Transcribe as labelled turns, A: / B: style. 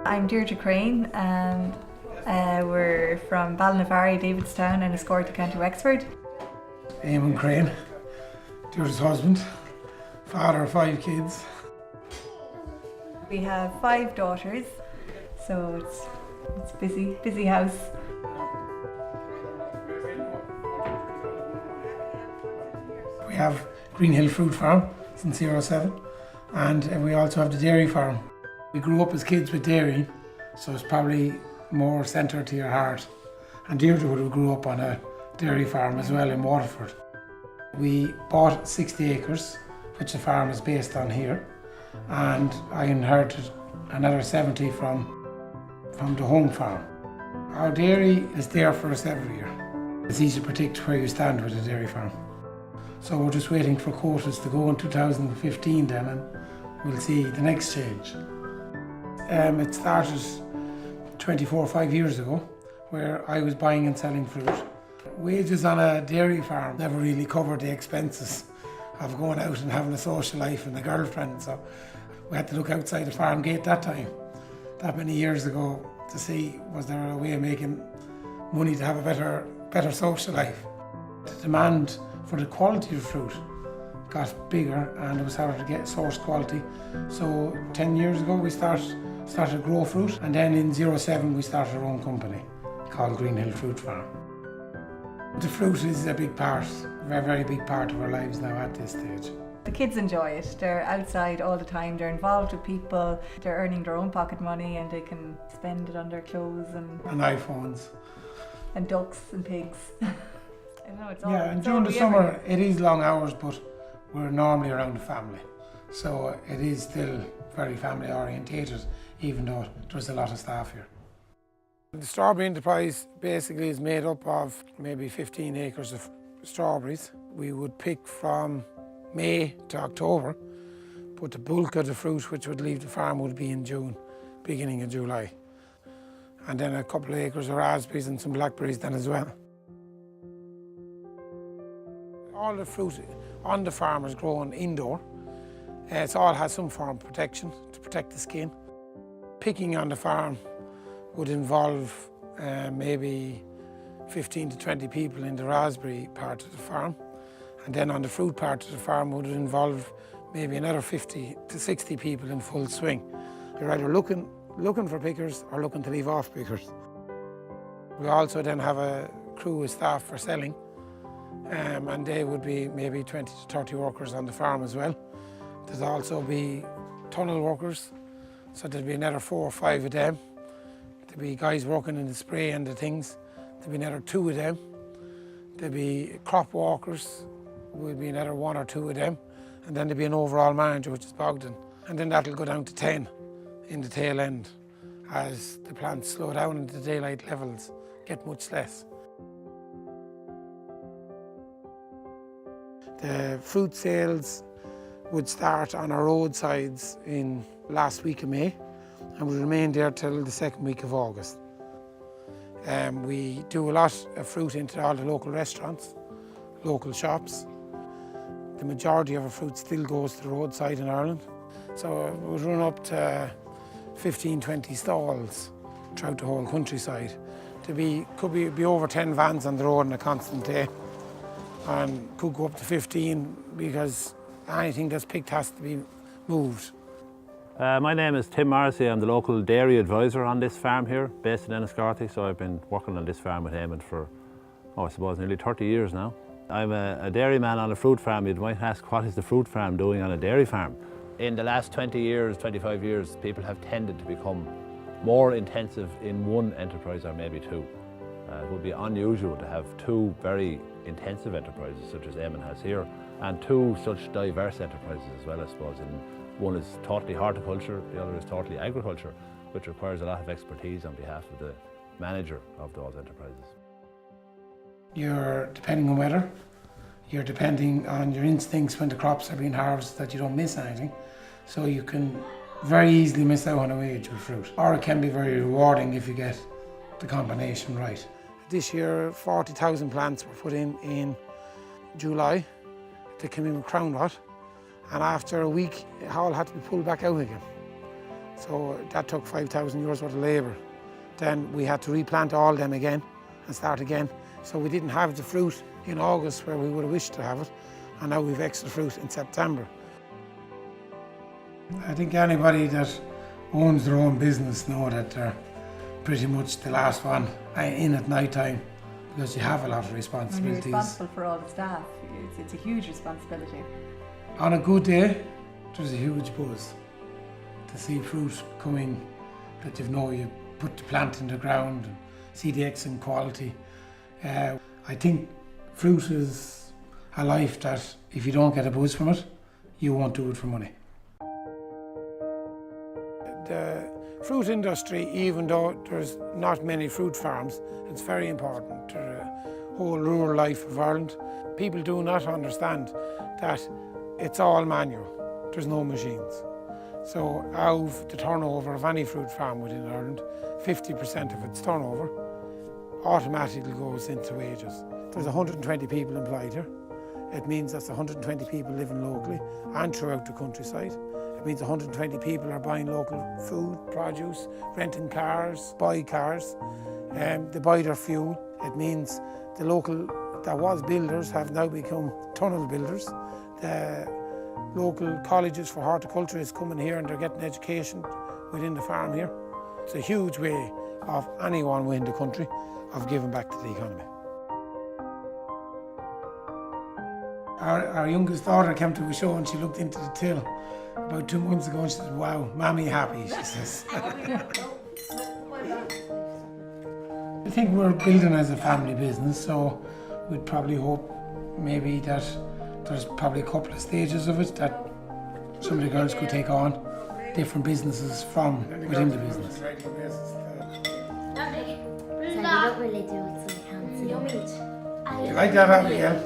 A: I'm Crean and we're from Ballinavary, Davidstown and Escorta, County Wexford.
B: I'm Crean, Deirdre's husband, father of 5 kids.
A: We have 5 daughters, so it's busy house.
B: We have Green Hill Fruit Farm since '07, and we also have the dairy farm. We grew up as kids with dairy, so it's probably more centred to your heart. And Deirdre would have grew up on a dairy farm as well in Waterford. We bought 60 acres, which the farm is based on here, and I inherited another 70 from the home farm. Our dairy is there for us every year. It's easy to predict where you stand with a dairy farm. So we're just waiting for quotas to go in 2015 then, and we'll see the next change. It started 5 years ago, where I was buying and selling fruit. Wages on a dairy farm never really covered the expenses of going out and having a social life and a girlfriend, so we had to look outside the farm gate that time, that many years ago, to see was there a way of making money to have a better social life. The demand for the quality of fruit got bigger and it was harder to get source quality. So 10 years ago we started to grow fruit, and then in '07 we started our own company called Green Hill Fruit Farm. The fruit is a big part, very big part of our lives now at this stage.
A: The kids enjoy it. They're outside all the time, they're involved with people, they're earning their own pocket money and they can spend it on their clothes and
B: iPhones.
A: And ducks and pigs. I know,
B: and during the summer it is long hours, but we're normally around the family. So it is still very family orientated, even though there's a lot of staff here. The strawberry enterprise basically is made up of maybe 15 acres of strawberries. We would pick from May to October, but the bulk of the fruit which would leave the farm would be in June, beginning of July. And then a couple of acres of raspberries and some blackberries then as well. All the fruit on the farm is grown indoor. It all has some form of protection to protect the skin. Picking on the farm would involve maybe 15 to 20 people in the raspberry part of the farm. And then on the fruit part of the farm would involve maybe another 50 to 60 people in full swing. You're either looking for pickers or looking to leave off pickers. We also then have a crew of staff for selling, and they would be maybe 20 to 30 workers on the farm as well. There'd also be tunnel workers, so there'd be another 4 or 5 of them. There'd be guys working in the spray and the things. There'd be another 2 of them. There'd be crop walkers, would be another 1 or 2 of them. And then there'd be an overall manager, which is Bogdan. And then that'll go down to 10 in the tail end as the plants slow down and the daylight levels get much less. The fruit sales would start on our roadsides in last week of May and will remain there till the 2nd week of August. We do a lot of fruit into all the local restaurants, local shops. The majority of our fruit still goes to the roadside in Ireland. So we run up to 15, 20 stalls throughout the whole countryside. Could be over 10 vans on the road on a constant day, and could go up to 15 because anything that's picked has to be moved.
C: My name is Tim Morrissey. I'm the local dairy advisor on this farm here, based in Enniscorthy. So I've been working on this farm with Eamon for, I suppose, nearly 30 years now. I'm a dairyman on a fruit farm. You might ask, what is the fruit farm doing on a dairy farm? In the last 20 years, 25 years, people have tended to become more intensive in one enterprise or maybe 2. It would be unusual to have 2 very intensive enterprises such as Eamon has here, and 2 such diverse enterprises as well, I suppose. And one is totally horticulture, the other is totally agriculture, which requires a lot of expertise on behalf of the manager of those enterprises.
B: You're depending on weather, you're depending on your instincts when the crops are being harvested that you don't miss anything. So you can very easily miss out on a wage with fruit. Or it can be very rewarding if you get the combination right. This year 40,000 plants were put in July. They came in with crown rot, and after a week it all had to be pulled back out again. So that took 5,000 euros worth of labour. Then we had to replant all them again and start again. So we didn't have the fruit in August where we would have wished to have it, and now we've extra fruit in September. I think anybody that owns their own business know that they're pretty much the last one in at night time, because you have a lot of responsibilities.
A: When you're responsible for all the staff, it's a huge responsibility.
B: On a good day, there's a huge buzz to see fruit coming that you put the plant in the ground and see the excellent quality. I think fruit is a life that if you don't get a buzz from it, you won't do it for money. The fruit industry, even though there's not many fruit farms, it's very important to the whole rural life of Ireland. People do not understand that it's all manual, there's no machines. So out of the turnover of any fruit farm within Ireland, 50% of its turnover automatically goes into wages. There's 120 people employed here. It means that's 120 people living locally and throughout the countryside. It means 120 people are buying local food, produce, renting cars, buy cars, they buy their fuel. It means the local, that was builders, have now become tunnel builders. The local colleges for horticulture is coming here and they're getting education within the farm here. It's a huge way of anyone within the country of giving back to the economy. Our youngest daughter came to a show and she looked into the till about 2 months ago and she said, "Wow, Mammy happy," she says. I think we're building as a family business, so we'd probably hope maybe that there's probably a couple of stages of it that some of the girls could take on different businesses from within the business.
D: So we don't really do it, so we can't see.
B: You like that, Abby? Yeah?